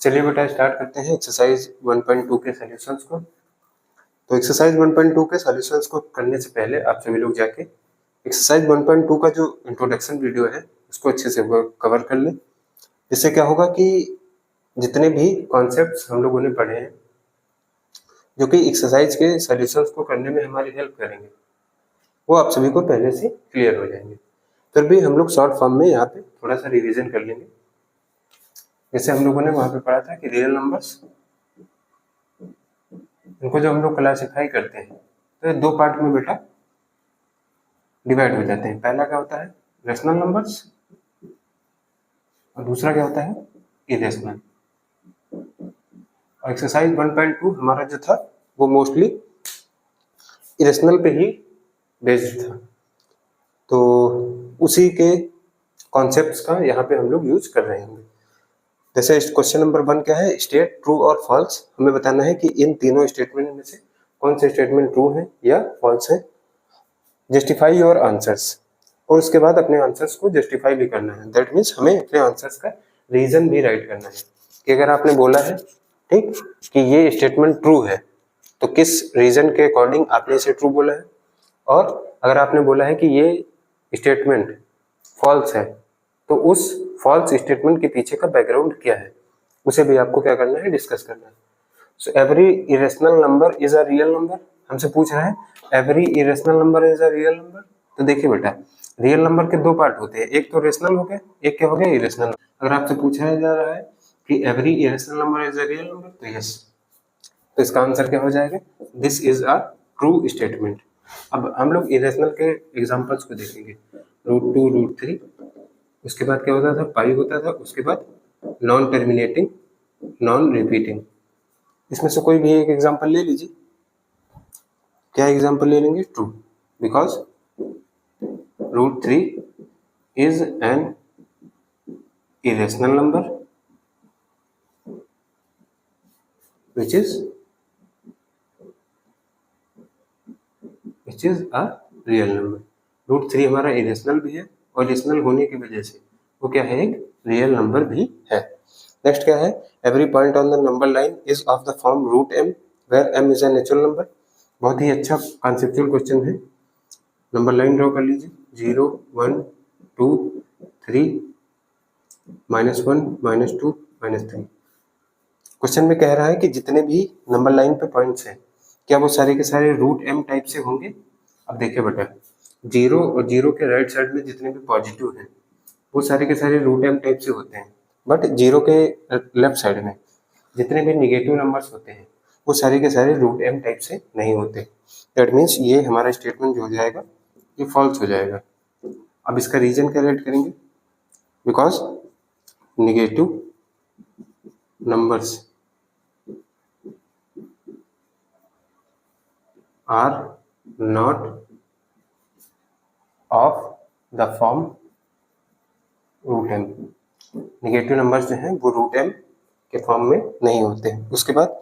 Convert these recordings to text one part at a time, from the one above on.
चलिए बेटा स्टार्ट करते हैं एक्सरसाइज 1.2 के सॉल्यूशंस को। तो एक्सरसाइज 1.2 के सॉल्यूशंस को करने से पहले आप सभी लोग जाके एक्सरसाइज 1.2 का जो इंट्रोडक्शन वीडियो है उसको अच्छे से कवर कर लें। इससे क्या होगा कि जितने भी कॉन्सेप्ट्स हम लोगों ने पढ़े हैं जो कि एक्सरसाइज के सॉल्यूशंस को करने में हमारी हेल्प करेंगे वो आप सभी को पहले से क्लियर हो जाएंगे। फिर भी हम लोग शॉर्ट फॉर्म में यहाँ पे थोड़ा सा रिविजन कर लेंगे। जैसे हम लोगों ने वहां पे पढ़ा था कि रियल नंबर्स इनको जब हम लोग क्लासिफाई करते हैं तो ये दो पार्ट में बेटा डिवाइड हो जाते हैं। पहला क्या होता है रेशनल नंबर्स और दूसरा क्या होता है इरेशनल। और एक्सरसाइज 1.2 हमारा जो था वो मोस्टली इरेशनल पे ही बेस्ड था, तो उसी के कॉन्सेप्ट्स का यहाँ पे हम लोग यूज कर रहे होंगे। जैसे क्वेश्चन नंबर 1 क्या है, स्टेट ट्रू और फॉल्स। हमें बताना है कि इन तीनों स्टेटमेंट में से कौन से स्टेटमेंट ट्रू है या फॉल्स है। जस्टिफाई योर आंसर्स, और उसके बाद अपने आंसर्स को जस्टिफाई भी करना है। दैट मीन्स हमें अपने आंसर्स का रीजन भी राइट करना है कि अगर आपने बोला है ठीक कि ये स्टेटमेंट ट्रू है तो किस रीजन के अकॉर्डिंग आपने इसे ट्रू बोला है, और अगर आपने बोला है कि ये स्टेटमेंट फॉल्स है तो उस फॉल्स स्टेटमेंट के पीछे का बैकग्राउंड क्या है उसे भी आपको क्या करना है डिस्कस करना है। So every irrational number is a real number. हमसे पूछ रहा है every irrational number is a real number. तो देखिए बेटा रियल नंबर के दो पार्ट होते हैं, एक तो रेशनल हो गया, एक क्या हो गया इरेशनल। अगर आपसे पूछा जा रहा है कि every irrational number is a real number तो यस, तो इसका आंसर क्या हो जाएगा, this is a true statement. अब हम लोग इरेशनल के एग्जांपल्स को देखेंगे। √2 √3, उसके बाद क्या होता था पाई होता था, उसके बाद नॉन टर्मिनेटिंग नॉन रिपीटिंग। इसमें से कोई भी एक एग्जांपल ले लीजिए। क्या एग्जांपल ले लेंगे, true, because √3 is an irrational number which is a real number. √3 हमारा इरेशनल भी है और इरेशनल होने की वजह से वो क्या है, एक रियल नंबर भी है। नेक्स्ट क्या है, every point on the number line is of the form √m where m is a natural number. बहुत ही अच्छा कॉन्सेप्चुअल क्वेश्चन है। नंबर लाइन ड्रॉ कर लीजिए, 0 1 2 3 -1 -2 -3। क्वेश्चन में कह रहा है कि जितने भी नंबर लाइन पे पॉइंट्स हैं क्या वो सारे के सारे √m टाइप से होंगे। अब देखिए बेटा 0 और 0 के राइट साइड में जितने भी पॉजिटिव हैं वो सारे के सारे √m टाइप से होते हैं, बट 0 के लेफ्ट साइड में जितने भी निगेटिव नंबर्स होते हैं वो सारे के सारे √m टाइप से नहीं होते। दैट मीन्स ये हमारा स्टेटमेंट जो हो जाएगा ये फॉल्स हो जाएगा। अब इसका रीजन क्या राइट करेंगे, because negative numbers are not of the form √m। Negative numbers जो हैं वो √m के फॉर्म में नहीं होते हैं। उसके बाद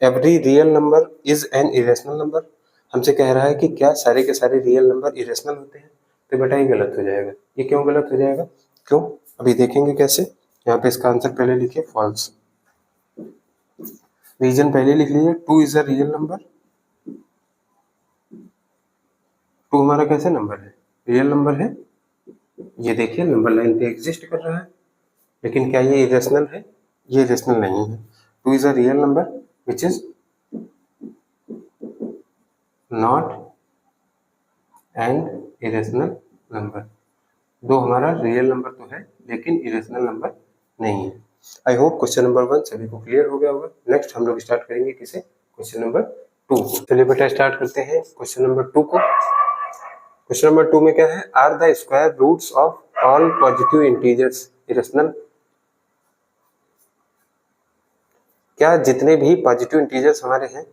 every real number is an irrational number. हमसे कह रहा है कि क्या सारे के सारे रियल नंबर इरेशनल होते हैं, तो बेटा ये गलत हो जाएगा। ये क्यों गलत हो जाएगा, क्यों, अभी देखेंगे कैसे। यहाँ पे इसका आंसर पहले लिखिए फॉल्स, रीजन पहले लिख लीजिए। 2 इज अ रियल नंबर, 2 हमारा कैसे नंबर है, रियल नंबर है। ये देखिए नंबर लाइन पे एग्जिस्ट कर रहा है, लेकिन क्या ये इरेशनल है, ये इरेशनल नहीं है। 2 is a real number which is not an irrational number. 2 हमारा रियल नंबर तो है लेकिन इरेशनल नंबर नहीं है। आई होप क्वेश्चन नंबर 1 सभी को क्लियर हो गया होगा। नेक्स्ट हम लोग स्टार्ट करेंगे किसे, क्वेश्चन नंबर 2 को। चलिए बेटा स्टार्ट करते हैं क्वेश्चन नंबर 2 को। क्वेश्चन नंबर 2 में क्या है, are the square roots of all positive integers irrational. क्या जितने भी पॉजिटिव इंटीजर्स हमारे हैं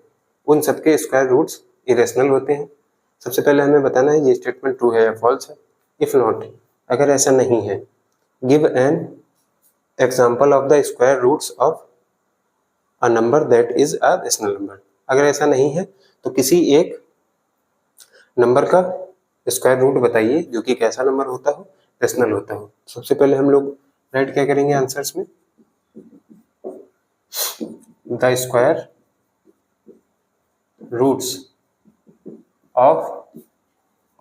उन सबके स्क्वायर रूट्स इरेशनल होते हैं। सबसे पहले हमें बताना है ये स्टेटमेंट ट्रू है या फॉल्स है। इफ नॉट, अगर ऐसा नहीं है, give an example of the square roots of a number that is a rational number. अगर ऐसा नहीं है तो किसी एक नंबर का स्क्वायर रूट बताइए जो कि कैसा नंबर होता हो, रेशनल होता हो। सबसे पहले हम लोग राइट क्या करेंगे आंसर्स में, the square roots of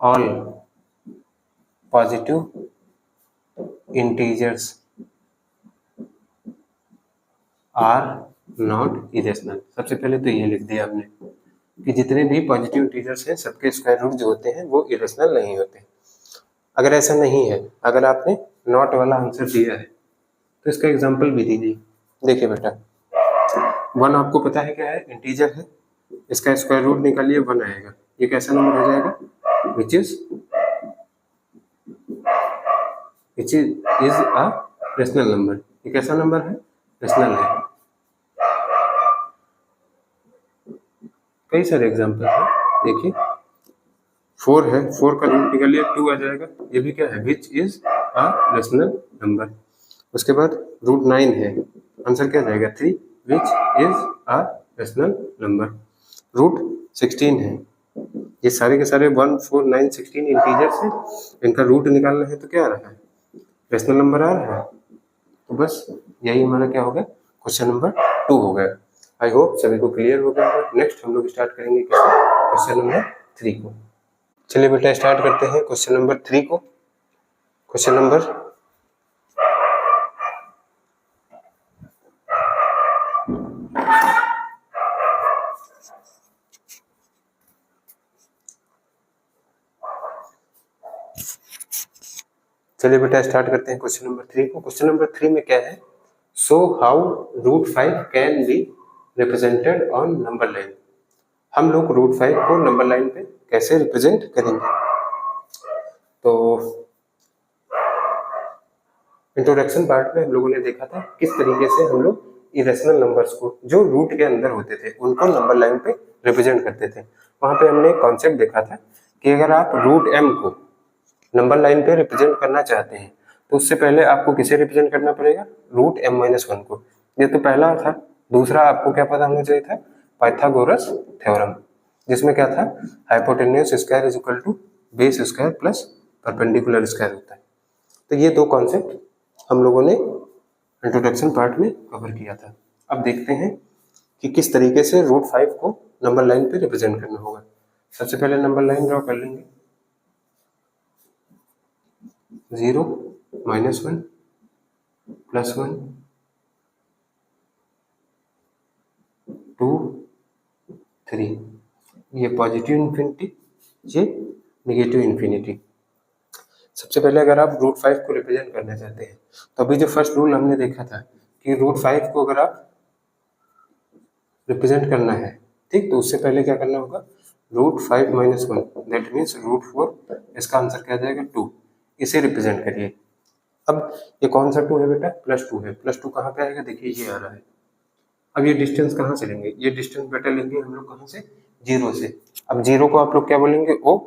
all positive integers are not irrational. सबसे पहले तो ये लिख दिया हमने कि जितने भी पॉजिटिव इंटीजर्स हैं सबके स्क्वायर रूट जो होते हैं वो इरेशनल नहीं होते। अगर ऐसा नहीं है, अगर आपने नॉट वाला आंसर दिया है तो इसका एग्जांपल भी दीजिए। देखिए बेटा, 1 आपको पता है क्या है, इंटीजर है, इसका स्क्वायर रूट निकालिए 1 आएगा। ये कैसा नंबर हो जाएगा? विच इज अ रेशनल नंबर। ये कैसा नंबर है? रेशनल है। कई सारे एग्जांपल है, देखिए 4 है, 4 का रूट निकालिए 2 आ जाएगा। ये भी क्या है? Which is a rational number. उसके बाद रूट 9 है, आंसर क्या जाएगा? 3, which is a rational number. Root 16 है, ये सारे के सारे 1, 4, 9, 16 इंटीजर्स हैं, इनका रूट निकालना है तो क्या आ रहा है? रेशनल नंबर आ रहा है। तो बस यही हमारा क्या हो गया? क्वेश्चन नंबर 2 हो गया। आई होप सभी को क्लियर हो गया होगा। नेक्स्ट हम लोग स्टार्ट करेंगे क्वेश्चन नंबर 3 को। चलिए बेटा स्टार्ट करते हैं क्वेश्चन नंबर 3 को। क्वेश्चन नंबर चलिए बेटा स्टार्ट करते हैं क्वेश्चन नंबर 3 को। क्वेश्चन नंबर 3 में क्या है? So how root 5 can be represented on number line. हम लोग रूट 5 को नंबर लाइन पे कैसे रिप्रेजेंट करेंगे? तो इंट्रोडक्शन पार्ट में हम लोगों ने देखा था किस तरीके से हम लोग इरेशनल नंबर्स को जो रूट के अंदर होते थे उनको नंबर लाइन पे रिप्रेजेंट करते थे। वहां पे हमने कॉन्सेप्ट देखा था कि अगर आप रूट m को नंबर लाइन पे रिप्रेजेंट करना चाहते हैं तो उससे पहले आपको किसे रिप्रेजेंट करना पड़ेगा? रूट m-1 को। ये तो पहला था। दूसरा आपको क्या पता होना चाहिए था? पाइथागोरस थ्योरम, जिसमें क्या था? Hypotenuse square is equal to base square plus perpendicular square होता है। तो ये दो कॉन्सेप्ट हम लोगों ने इंट्रोडक्शन पार्ट में कवर किया था। अब देखते हैं कि किस तरीके से रूट 5 को नंबर लाइन पे रिप्रेजेंट करना होगा। सबसे पहले नंबर लाइन ड्रॉ कर लेंगे। 0, -1, +1, 2, 3। ये पॉजिटिव इन्फिनिटी, ये नेगेटिव इन्फिनिटी। सबसे पहले अगर आप रूट 5 को रिप्रेजेंट करना चाहते हैं तो अभी जो फर्स्ट रूल हमने देखा था कि रूट 5 को अगर आप रिप्रेजेंट करना है, ठीक, तो उससे पहले क्या करना होगा? Root 5 - 1 that means root 4। इसका आंसर क्या जाएगा? 2। इसे रिप्रेजेंट करिए। अब ये कौन सा 2 है बेटा? +2 है। +2 कहाँ पे आएगा? देखिए ये आ रहा है। अब ये डिस्टेंस कहाँ से लेंगे? ये डिस्टेंस बेटा लेंगे हम लोग कहाँ से? 0 से। अब 0 को आप लोग क्या बोलेंगे? O।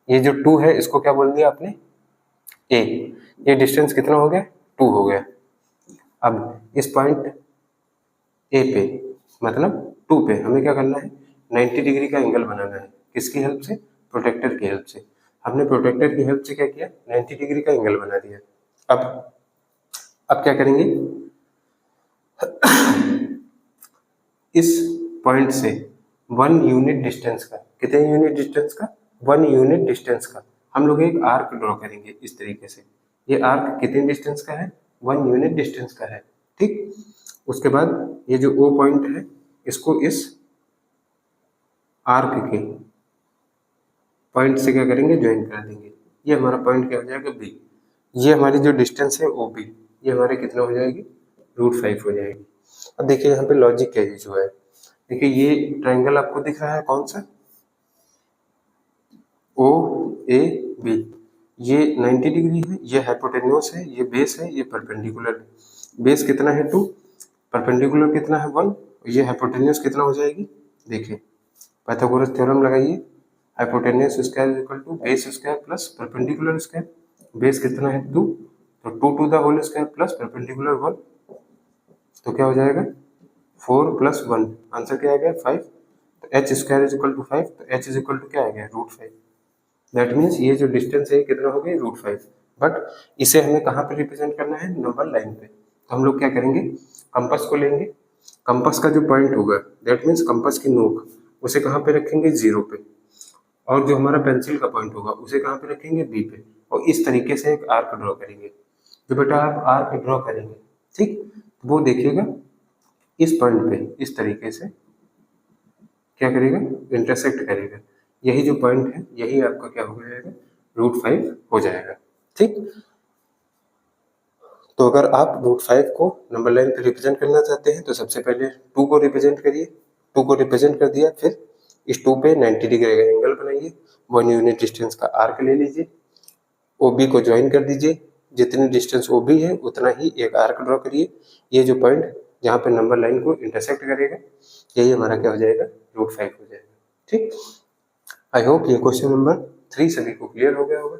ये जो 2 है इसको क्या बोल दिया आपने? A। ये डिस्टेंस कितना हो गया? 2 हो गया। अब इस पॉइंट A पे मतलब 2 पे हमें क्या करना है? 90 डिग्री का एंगल बनाना है। किसकी हेल्प से? प्रोटेक्टर की हेल्प से। हमने प्रोटेक्टर की हेल्प से क्या किया? 90 डिग्री का एंगल बना दिया। अब क्या करेंगे? इस पॉइंट से 1 यूनिट डिस्टेंस का, कितने यूनिट डिस्टेंस का? 1 यूनिट डिस्टेंस का हम लोग एक आर्क ड्रॉ करेंगे इस तरीके से। ये आर्क कितने डिस्टेंस का है? 1 यूनिट डिस्टेंस का है, ठीक। उसके बाद ये जो O पॉइंट है इसको इस आर्क के पॉइंट से क्या करेंगे? ज्वाइन कर देंगे। ये हमारा पॉइंट क्या हो जाएगा? B। ये हमारी जो डिस्टेंस है OB, ये हमारे कितना हो जाएगी? रूट 5 हो जाएगी। अब देखिए यहाँ पे लॉजिक क्या यूज हुआ है। देखिए ये ट्राइंगल आपको दिख रहा है कौन सा? OAB। ये 90 डिग्री है, ये हाइपोटेन्यूस है, ये बेस है, ये परपेंडिकुलर है। बेस कितना है? 2, परपेंडिकुलर कितना है? 1, ये हाइपोटेन्यूस कितना हो जाएगी? देखिए पाइथागोरस थ्योरम लगाइए। Hypotenuse square is equal to base square plus perpendicular square. Base कितना है? 2, तो 2 to the whole square plus perpendicular 1, तो क्या हो जाएगा? 4 + 1, आंसर क्या आ गया? 5। तो h square is equal to 5, तो h इज इक्वल टू क्या आ गया? रूट 5। दैट मीन्स ये जो डिस्टेंस है कितना हो गया? रूट 5। बट इसे हमें कहाँ पे रिप्रेजेंट करना है? नंबर लाइन पे। तो हम लोग क्या करेंगे? कंपास को लेंगे कंपास का जो पॉइंट होगा दैट मीन्स कंपास की नोक उसे कहाँ पे रखेंगे, 0 पे, और जो हमारा पेंसिल का पॉइंट होगा उसे कहाँ पे रखेंगे, बी पे, और इस तरीके से एक आर्क ड्रॉ करेंगे। जो बेटा आप आर्क ड्रॉ करेंगे, ठीक, वो देखिएगा इस पॉइंट पे इस तरीके से क्या करेगा, इंटरसेक्ट करेगा। यही जो पॉइंट है यही आपका क्या हो जाएगा, √5 हो जाएगा। ठीक, तो अगर आप √5 को नंबर लाइन पे रिप्रेजेंट करना चाहते हैं तो सबसे पहले 2 को रिप्रेजेंट करिए। 2 को रिप्रेजेंट कर दिया, फिर इस 2 पे 90 डिग्री का एंगल बनाइए, 1 यूनिट डिस्टेंस का आर्क ले लीजिए, OB को ज्वाइन कर दीजिए, जितनी डिस्टेंस OB है उतना ही एक आर्क ड्रॉ करिए। ये जो पॉइंट जहाँ पे नंबर लाइन को इंटरसेक्ट करेगा यही हमारा क्या हो जाएगा, √5 हो जाएगा। ठीक, आई होप ये क्वेश्चन नंबर 3 सभी को क्लियर हो गया होगा।